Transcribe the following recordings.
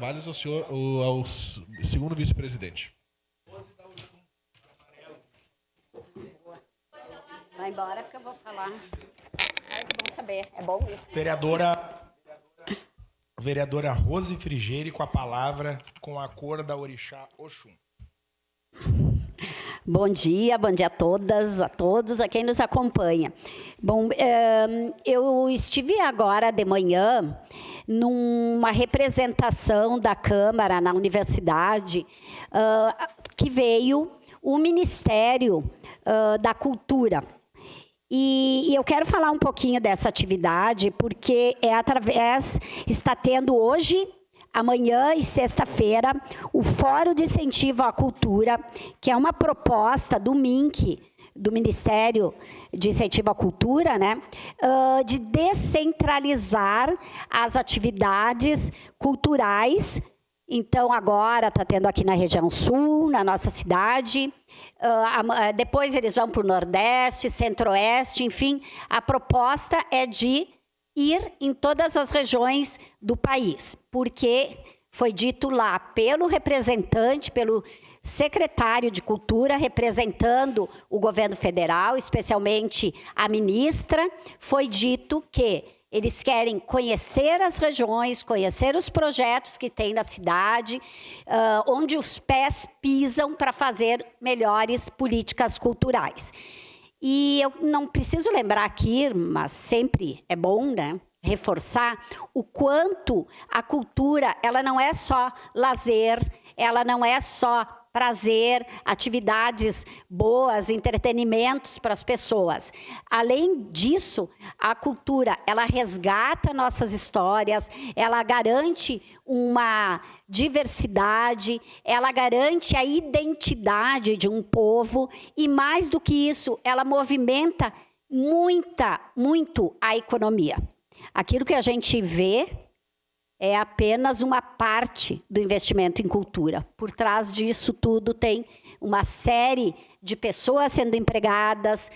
trabalhos ao segundo vice-presidente. Vai embora que eu vou falar. É bom saber, é bom isso. Vereadora Rose Frigerio com a palavra, com a cor da orixá Oxum. Bom dia a todas, a todos, a quem nos acompanha. Bom, eu estive agora de manhã numa representação da Câmara na universidade, que veio o Ministério da Cultura. E eu quero falar um pouquinho dessa atividade, porque está tendo hoje, amanhã e sexta-feira, o Fórum de Incentivo à Cultura, que é uma proposta do MINC, do Ministério de Incentivo à Cultura, né, de descentralizar as atividades culturais. Então, agora está tendo aqui na região sul, na nossa cidade, depois eles vão para o Nordeste, Centro-Oeste, enfim, a proposta é de ir em todas as regiões do país, porque foi dito lá pelo representante, pelo secretário de Cultura, representando o governo federal, especialmente a ministra, foi dito que eles querem conhecer as regiões, conhecer os projetos que tem na cidade, onde os pés pisam para fazer melhores políticas culturais. E eu não preciso lembrar aqui, mas sempre é bom, né, reforçar o quanto a cultura, ela não é só lazer, ela não é só prazer, atividades boas, entretenimentos para as pessoas. Além disso, a cultura, ela resgata nossas histórias, ela garante uma diversidade, ela garante a identidade de um povo e, mais do que isso, ela movimenta muito a economia. Aquilo que a gente vê é apenas uma parte do investimento em cultura. Por trás disso tudo tem uma série de pessoas sendo empregadas,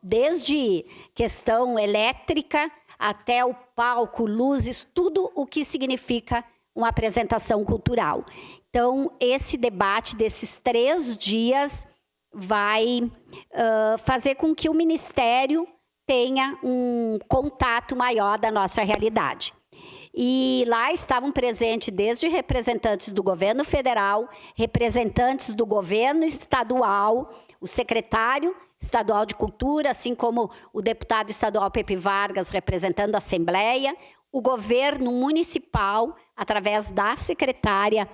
desde questão elétrica até o palco, luzes, tudo o que significa uma apresentação cultural. Então, esse debate desses 3 dias vai fazer com que o Ministério tenha um contato maior da nossa realidade. E lá estavam presentes desde representantes do governo federal, representantes do governo estadual, o secretário estadual de Cultura, assim como o deputado estadual Pepe Vargas, representando a Assembleia, o governo municipal, através da secretária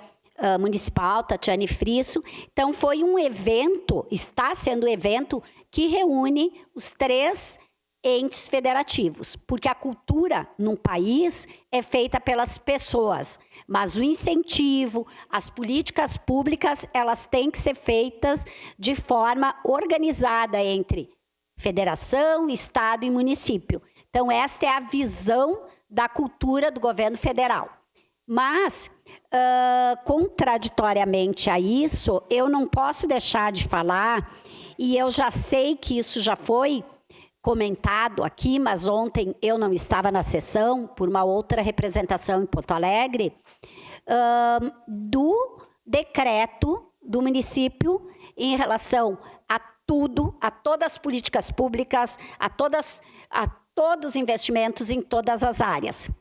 municipal, Tatiane Frisso. Então, foi um evento, está sendo um evento que reúne os 3 entes federativos, porque a cultura num país é feita pelas pessoas, mas o incentivo, as políticas públicas, elas têm que ser feitas de forma organizada entre federação, estado e município. Então, esta é a visão da cultura do governo federal. Mas, contraditoriamente a isso, eu não posso deixar de falar, e eu já sei que isso já foi comentado aqui, mas ontem eu não estava na sessão, por uma outra representação em Porto Alegre, do decreto do município em relação a tudo, a todas as políticas públicas, a todos os investimentos em todas as áreas.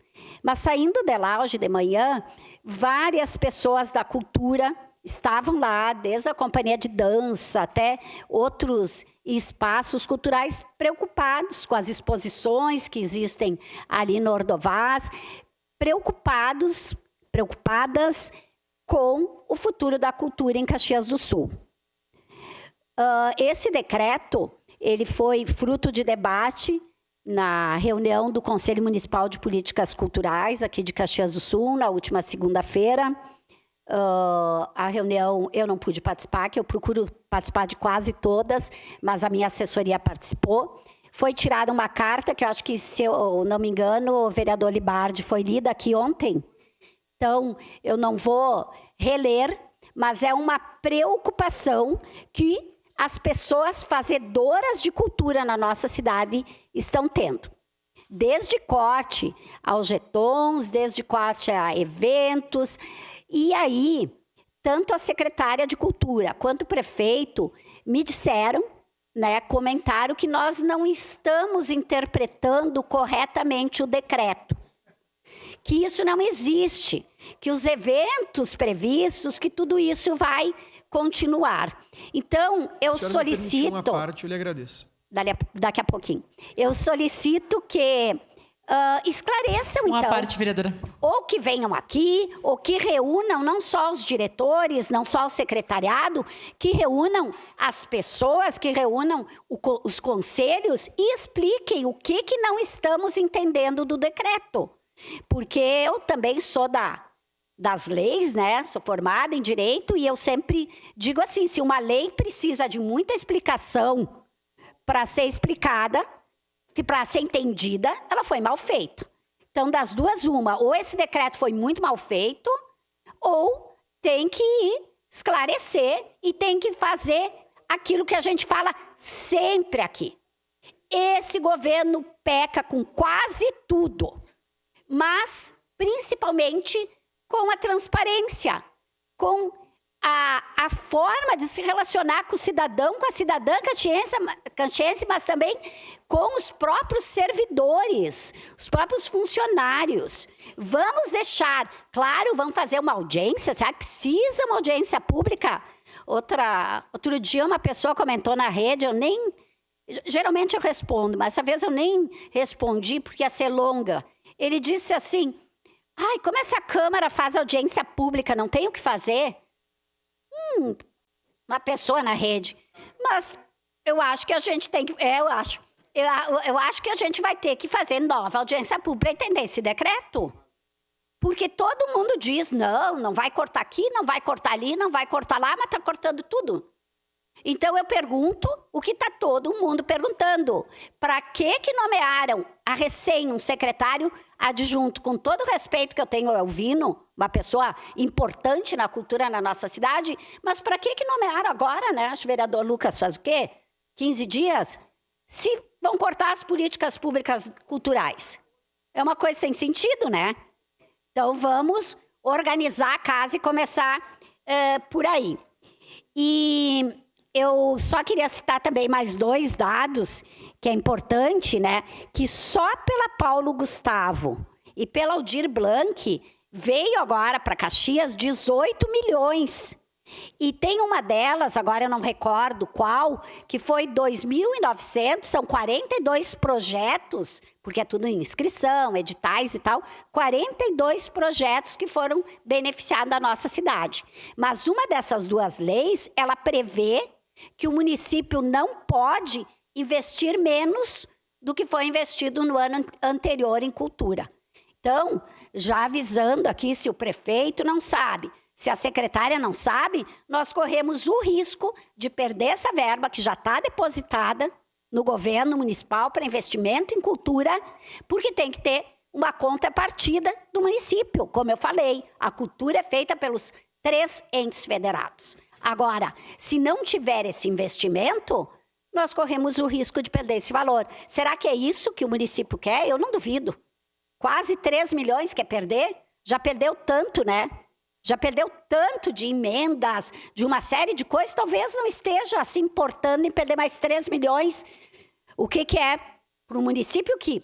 Mas saindo de lá hoje de manhã, várias pessoas da cultura estavam lá, desde a companhia de dança até outros espaços culturais, preocupados com as exposições que existem ali no Ordovás, preocupadas com o futuro da cultura em Caxias do Sul. Esse decreto, ele foi fruto de debate na reunião do Conselho Municipal de Políticas Culturais, aqui de Caxias do Sul, na última segunda-feira. A reunião eu não pude participar, que eu procuro participar de quase todas, mas a minha assessoria participou. Foi tirada uma carta, que eu acho que, se eu não me engano, o vereador Libardi foi lida aqui ontem. Então, eu não vou reler, mas é uma preocupação que as pessoas fazedoras de cultura na nossa cidade estão tendo. desde corte aos jetons, desde corte a eventos. E aí, tanto a secretária de Cultura quanto o prefeito me disseram, né, comentaram que nós não estamos interpretando corretamente o decreto. Que isso não existe, que os eventos previstos, que tudo isso vai continuar. Então, eu solicito... uma parte, eu lhe agradeço. Daqui a pouquinho. Eu solicito que esclareçam, Uma então. parte, vereadora. Ou que venham aqui, ou que reúnam não só os diretores, não só o secretariado, que reúnam as pessoas, que reúnam os conselhos e expliquem o que não estamos entendendo do decreto. Porque eu também sou das leis, né? Sou formada em direito e eu sempre digo assim, se uma lei precisa de muita explicação para ser explicada, para ser entendida, ela foi mal feita. Então, das duas, uma, ou esse decreto foi muito mal feito, ou tem que esclarecer e tem que fazer aquilo que a gente fala sempre aqui. Esse governo peca com quase tudo, mas principalmente com a transparência, com a forma de se relacionar com o cidadão, com a cidadã caxiense, mas também com os próprios servidores, os próprios funcionários. Vamos deixar, claro, vamos fazer uma audiência, será que precisa uma audiência pública? Outro dia uma pessoa comentou na rede, geralmente eu respondo, mas essa vez eu nem respondi porque ia ser longa. Ele disse assim, como essa Câmara faz audiência pública, não tem o que fazer? Uma pessoa na rede. Mas eu acho que a gente tem que... eu acho que a gente vai ter que fazer nova audiência pública para entender esse decreto. Porque todo mundo diz, não vai cortar aqui, não vai cortar ali, não vai cortar lá, mas está cortando tudo. Então eu pergunto o que está todo mundo perguntando. Para que nomearam a recém um secretário adjunto, com todo o respeito que eu tenho ao Elvino, uma pessoa importante na cultura na nossa cidade, mas para que nomearam agora, né? Acho que o vereador Lucas faz o quê? 15 dias? Se vão cortar as políticas públicas culturais. É uma coisa sem sentido, né? Então vamos organizar a casa e começar por aí. E eu só queria citar também mais 2 dados, que é importante, né? Que só pela Paulo Gustavo e pela Aldir Blanc veio agora para Caxias 18 milhões. E tem uma delas, agora eu não recordo qual, que foi 2.900, são 42 projetos, porque é tudo em inscrição, editais e tal, 42 projetos que foram beneficiados da nossa cidade. Mas uma dessas 2 leis, ela prevê que o município não pode investir menos do que foi investido no ano anterior em cultura. Então, já avisando aqui, se o prefeito não sabe, se a secretária não sabe, nós corremos o risco de perder essa verba que já está depositada no governo municipal para investimento em cultura, porque tem que ter uma contrapartida do município. Como eu falei, a cultura é feita pelos 3 entes federados. Agora, se não tiver esse investimento, nós corremos o risco de perder esse valor. Será que é isso que o município quer? Eu não duvido. Quase 3 milhões quer perder? Já perdeu tanto, né? Já perdeu tanto de emendas, de uma série de coisas, talvez não esteja se importando em perder mais 3 milhões. O que é para um município que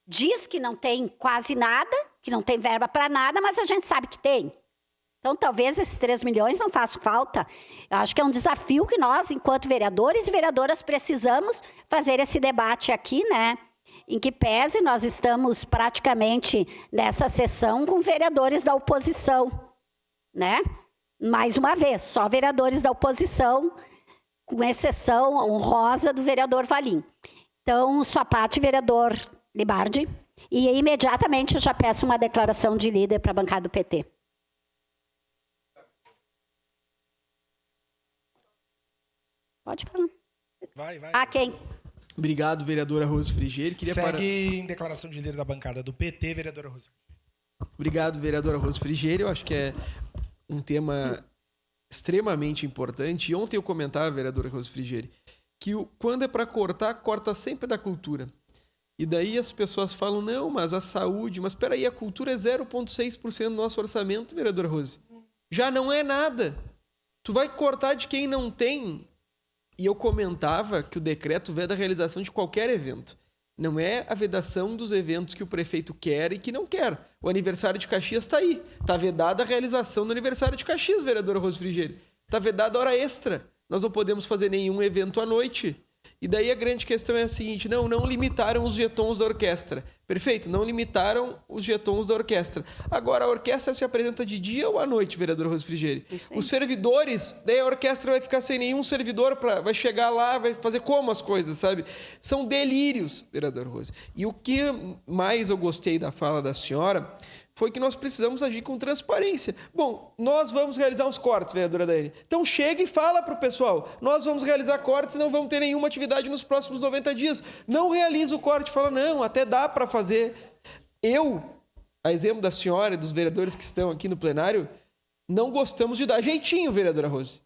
diz que não tem quase nada, que não tem verba para nada, mas a gente sabe que tem. Então, talvez esses 3 milhões não façam falta. Eu acho que é um desafio que nós, enquanto vereadores e vereadoras, precisamos fazer esse debate aqui, né? Em que pese nós estamos praticamente nessa sessão com vereadores da oposição, né? Mais uma vez, só vereadores da oposição, com exceção honrosa do vereador Valim. Então, sua parte, vereador Libardi. E imediatamente eu já peço uma declaração de líder para a bancada do PT. Pode falar. Vai. Quem? Obrigado, vereadora Rose Frigieri. Segue em declaração de líder da bancada do PT, vereadora Rose. Obrigado, vereadora Rose Frigieri. Eu acho que é um tema extremamente importante. E ontem eu comentava, vereadora Rose Frigieri, que quando é para cortar, corta sempre da cultura. E daí as pessoas falam, não, mas a saúde... Mas espera aí, a cultura é 0,6% do nosso orçamento, vereadora Rose. Já não é nada. Tu vai cortar de quem não tem. E eu comentava que o decreto veda a realização de qualquer evento. Não é a vedação dos eventos que o prefeito quer e que não quer. O aniversário de Caxias está aí. Está vedada a realização do aniversário de Caxias, vereadora Rose Frigerio. Está vedada a hora extra. Nós não podemos fazer nenhum evento à noite. E daí a grande questão é a seguinte, não limitaram os jetons da orquestra. Perfeito, não limitaram os jetons da orquestra. Agora, a orquestra se apresenta de dia ou à noite, vereador Rose Frigerio? Os servidores, daí a orquestra vai ficar sem nenhum servidor, vai chegar lá, vai fazer como as coisas, sabe? São delírios, vereador Rose. E o que mais eu gostei da fala da senhora foi que nós precisamos agir com transparência. Bom, nós vamos realizar os cortes, vereadora Daiane. Então chega e fala para o pessoal, nós vamos realizar cortes e não vamos ter nenhuma atividade nos próximos 90 dias. Não realiza o corte, fala, não, até dá para fazer. Eu, a exemplo da senhora e dos vereadores que estão aqui no plenário, não gostamos de dar jeitinho, vereadora Rose.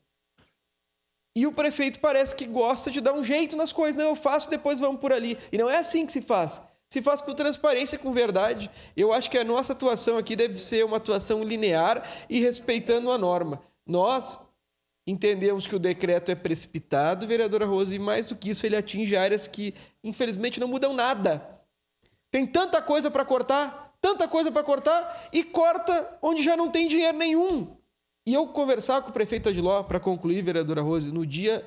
E o prefeito parece que gosta de dar um jeito nas coisas. Não, eu faço, depois vamos por ali. E não é assim que se faz. Se faz com transparência, com verdade. Eu acho que a nossa atuação aqui deve ser uma atuação linear e respeitando a norma. Nós entendemos que o decreto é precipitado, vereadora Rose, e mais do que isso, ele atinge áreas que, infelizmente, não mudam nada. Tem tanta coisa para cortar, e corta onde já não tem dinheiro nenhum. E eu conversar com o prefeito Adiló, para concluir, vereadora Rose, no dia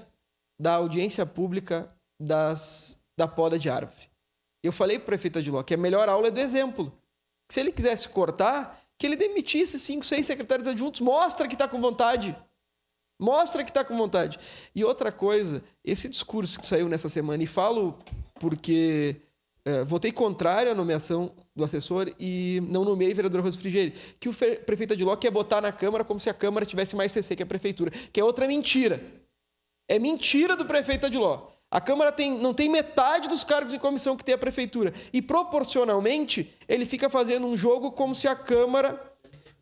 da audiência pública da poda de árvore. Eu falei para o prefeito Adiló que a melhor aula é do exemplo. Que se ele quisesse cortar, que ele demitisse 5, 6 secretários adjuntos. Mostra que está com vontade. E outra coisa, esse discurso que saiu nessa semana, e falo porque votei contrário à nomeação do assessor e não nomeei vereador Rose Frigerio, que o prefeito Adiló quer botar na Câmara como se a Câmara tivesse mais CC que a Prefeitura, que é outra mentira. É mentira do prefeito Adiló. A Câmara não tem metade dos cargos em comissão que tem a Prefeitura. E, proporcionalmente, ele fica fazendo um jogo como se a Câmara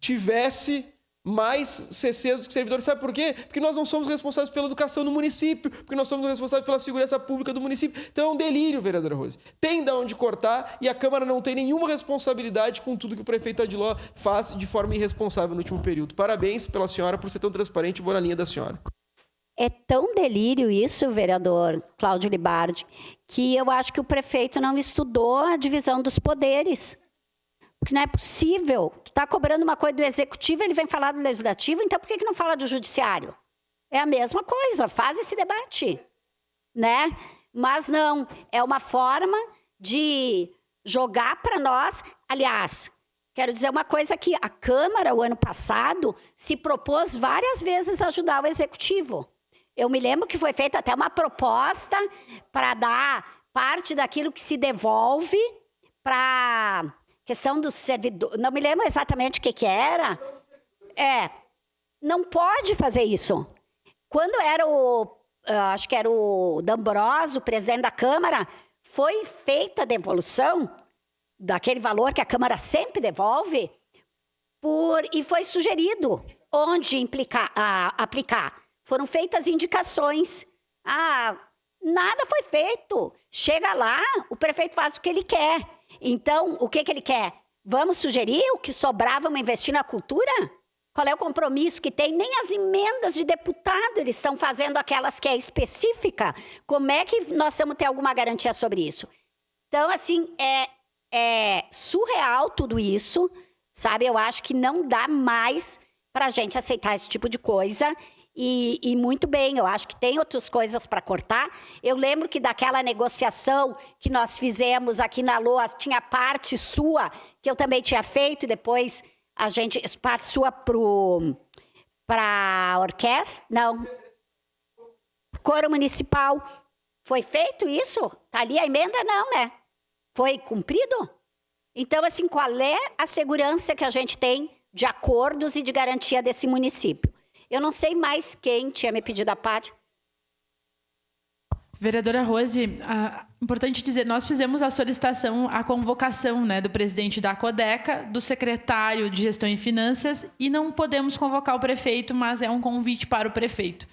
tivesse mais CCs do que servidores. Sabe por quê? Porque nós não somos responsáveis pela educação no município, porque nós somos responsáveis pela segurança pública do município. Então é um delírio, vereadora Rose. Tem de onde cortar e a Câmara não tem nenhuma responsabilidade com tudo que o prefeito Adiló faz de forma irresponsável no último período. Parabéns pela senhora por ser tão transparente. Vou na linha da senhora. É tão delírio isso, vereador Cláudio Libardi, que eu acho que o prefeito não estudou a divisão dos poderes. Porque não é possível. Tu está cobrando uma coisa do executivo, ele vem falar do legislativo, então por que não fala do judiciário? É a mesma coisa, faz esse debate, né? Mas não, é uma forma de jogar para nós. Aliás, quero dizer uma coisa que a Câmara, o ano passado, se propôs várias vezes a ajudar o executivo. Eu me lembro que foi feita até uma proposta para dar parte daquilo que se devolve para questão do servidor. Não me lembro exatamente o que era. Não pode fazer isso. Quando era acho que era o D'Ambrosio, o presidente da Câmara, foi feita a devolução daquele valor que a Câmara sempre devolve e foi sugerido onde aplicar. Foram feitas indicações. Nada foi feito. Chega lá, o prefeito faz o que ele quer. Então, o que ele quer? Vamos sugerir o que sobrar, vamos investir na cultura? Qual é o compromisso que tem? Nem as emendas de deputado eles estão fazendo aquelas que é específica. Como é que nós vamos ter alguma garantia sobre isso? Então, assim, é surreal tudo isso, sabe? Eu acho que não dá mais para a gente aceitar esse tipo de coisa. E muito bem, eu acho que tem outras coisas para cortar. Eu lembro que daquela negociação que nós fizemos aqui na LOA, tinha parte sua, que eu também tinha feito, e depois parte sua para a orquestra, não, coro municipal. Foi feito isso? Está ali a emenda? Não, né? Foi cumprido? Então, assim, qual é a segurança que a gente tem de acordos e de garantia desse município? Eu não sei mais quem tinha me pedido a parte. Vereadora Rose, importante dizer, nós fizemos a solicitação, a convocação, né, do presidente da Codeca, do secretário de Gestão e Finanças, e não podemos convocar o prefeito, mas é um convite para o prefeito.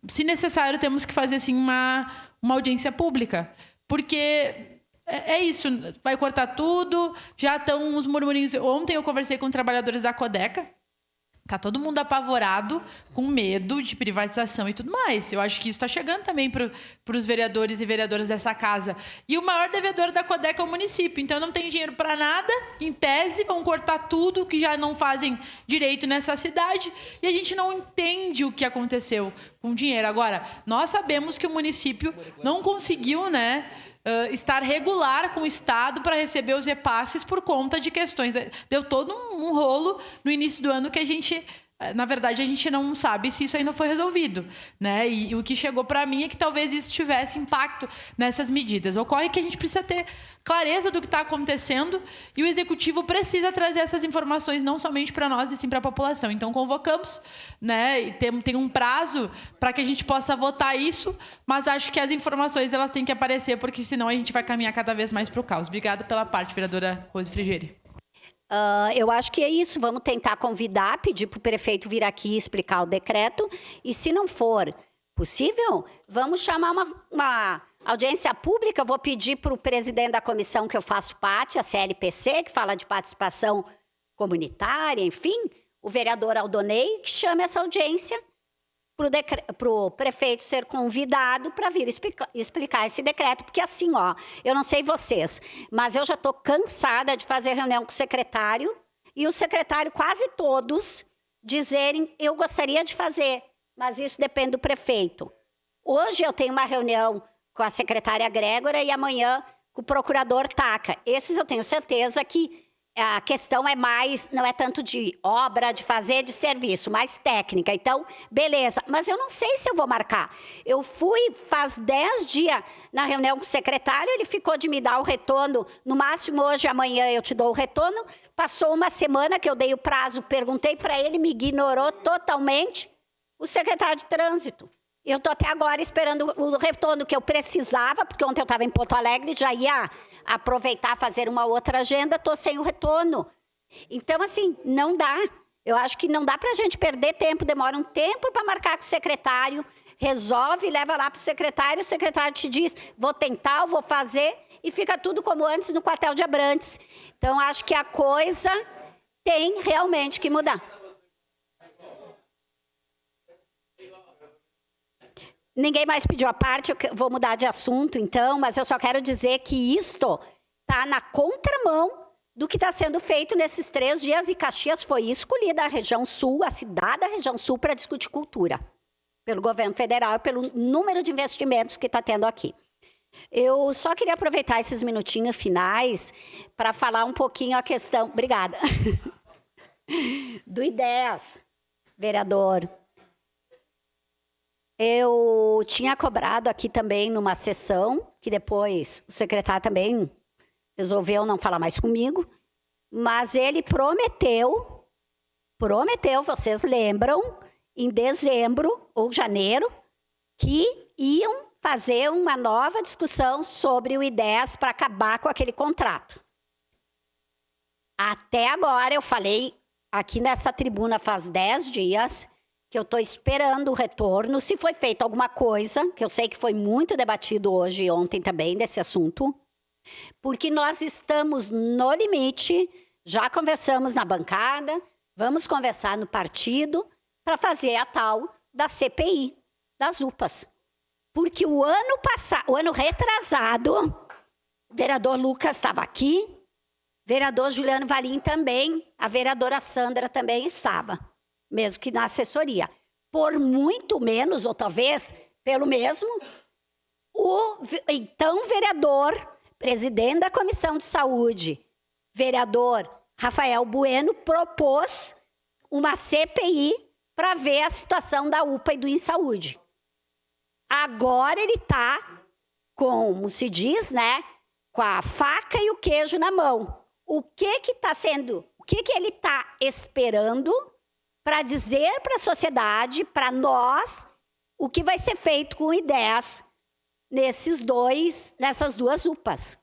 Se necessário, temos que fazer assim, uma audiência pública, porque é isso, vai cortar tudo, já estão os murmurinhos. Ontem eu conversei com trabalhadores da Codeca, tá todo mundo apavorado, com medo de privatização e tudo mais. Eu acho que isso está chegando também para os vereadores e vereadoras dessa casa. E o maior devedor da Codeca é o município, então não tem dinheiro para nada, em tese, vão cortar tudo que já não fazem direito nessa cidade, e a gente não entende o que aconteceu com o dinheiro. Agora, nós sabemos que o município não conseguiu, né, estar regular com o Estado para receber os repasses por conta de questões. Deu todo um rolo no início do ano que a gente, na verdade, a gente não sabe se isso ainda foi resolvido, né? E o que chegou para mim é que talvez isso tivesse impacto nessas medidas. Ocorre que a gente precisa ter clareza do que está acontecendo e o Executivo precisa trazer essas informações não somente para nós, e sim para a população. Então, convocamos, né, e tem um prazo para que a gente possa votar isso, mas acho que as informações elas têm que aparecer, porque senão a gente vai caminhar cada vez mais para o caos. Obrigada pela parte, vereadora Rose Frigieri. Eu acho que é isso. Vamos tentar convidar, pedir para o prefeito vir aqui explicar o decreto. E se não for possível, vamos chamar uma audiência pública. Eu vou pedir para o presidente da comissão que eu faço parte, a CLPC, que fala de participação comunitária, enfim, o vereador Aldonei, que chame essa audiência para o prefeito ser convidado para vir explicar esse decreto. Porque assim, ó, eu não sei vocês, mas eu já estou cansada de fazer reunião com o secretário e o secretário, quase todos, dizerem, eu gostaria de fazer, mas isso depende do prefeito. Hoje eu tenho uma reunião com a secretária Grégora e amanhã com o procurador Taca. Esses eu tenho certeza que a questão é mais, não é tanto de obra, de fazer, de serviço, mais técnica. Então, beleza. Mas eu não sei se eu vou marcar. Eu fui faz 10 dias na reunião com o secretário, ele ficou de me dar o retorno. No máximo, hoje, amanhã, eu te dou o retorno. Passou uma semana que eu dei o prazo, perguntei para ele, me ignorou totalmente. O secretário de Trânsito. Eu estou até agora esperando o retorno que eu precisava, porque ontem eu estava em Porto Alegre, já ia aproveitar, fazer uma outra agenda, estou sem o retorno. Então, assim, não dá. Eu acho que não dá para a gente perder tempo, demora um tempo para marcar com o secretário, resolve, leva lá para o secretário te diz, vou tentar, vou fazer, e fica tudo como antes no quartel de Abrantes. Então, acho que a coisa tem realmente que mudar. Ninguém mais pediu a parte, eu vou mudar de assunto, então, mas eu só quero dizer que isto está na contramão do que está sendo feito nesses 3 dias, e Caxias foi escolhida a região sul, a cidade da região sul, para discutir cultura, pelo governo federal e pelo número de investimentos que está tendo aqui. Eu só queria aproveitar esses minutinhos finais para falar um pouquinho a questão, obrigada, do IDEAS, vereador. Eu tinha cobrado aqui também numa sessão, que depois o secretário também resolveu não falar mais comigo, mas ele prometeu, vocês lembram, em dezembro ou janeiro, que iam fazer uma nova discussão sobre o IDEAS para acabar com aquele contrato. Até agora, eu falei aqui nessa tribuna faz 10 dias... que eu estou esperando o retorno, se foi feita alguma coisa, que eu sei que foi muito debatido hoje e ontem também desse assunto, porque nós estamos no limite, já conversamos na bancada, vamos conversar no partido para fazer a tal da CPI, das UPAs. Porque o ano retrasado, o vereador Lucas estava aqui, o vereador Juliano Valim também, a vereadora Sandra também estava. Mesmo que na assessoria. Por muito menos, ou talvez pelo mesmo, o então vereador, presidente da Comissão de Saúde, vereador Rafael Bueno, propôs uma CPI para ver a situação da UPA e do InSaúde. Agora ele está, como se diz, né, com a faca e o queijo na mão. O que ele está esperando para dizer para a sociedade, para nós, o que vai ser feito com o IDEAS nessas 2 UPAs.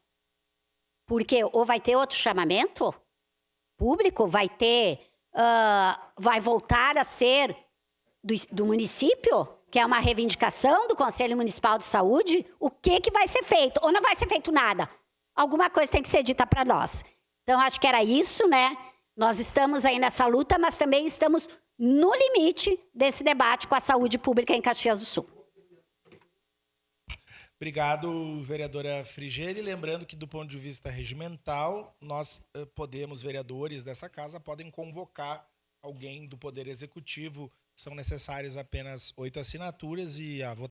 Porque ou vai ter outro chamamento público, vai voltar a ser do município, que é uma reivindicação do Conselho Municipal de Saúde, o que vai ser feito? Ou não vai ser feito nada? alguma coisa tem que ser dita para nós. Então, acho que era isso, né? Nós estamos aí nessa luta, mas também estamos no limite desse debate com a saúde pública em Caxias do Sul. Obrigado, vereadora Frigerio. Lembrando que, do ponto de vista regimental, nós podemos, vereadores dessa casa, podem convocar alguém do Poder Executivo. São necessárias apenas 8 assinaturas e a votação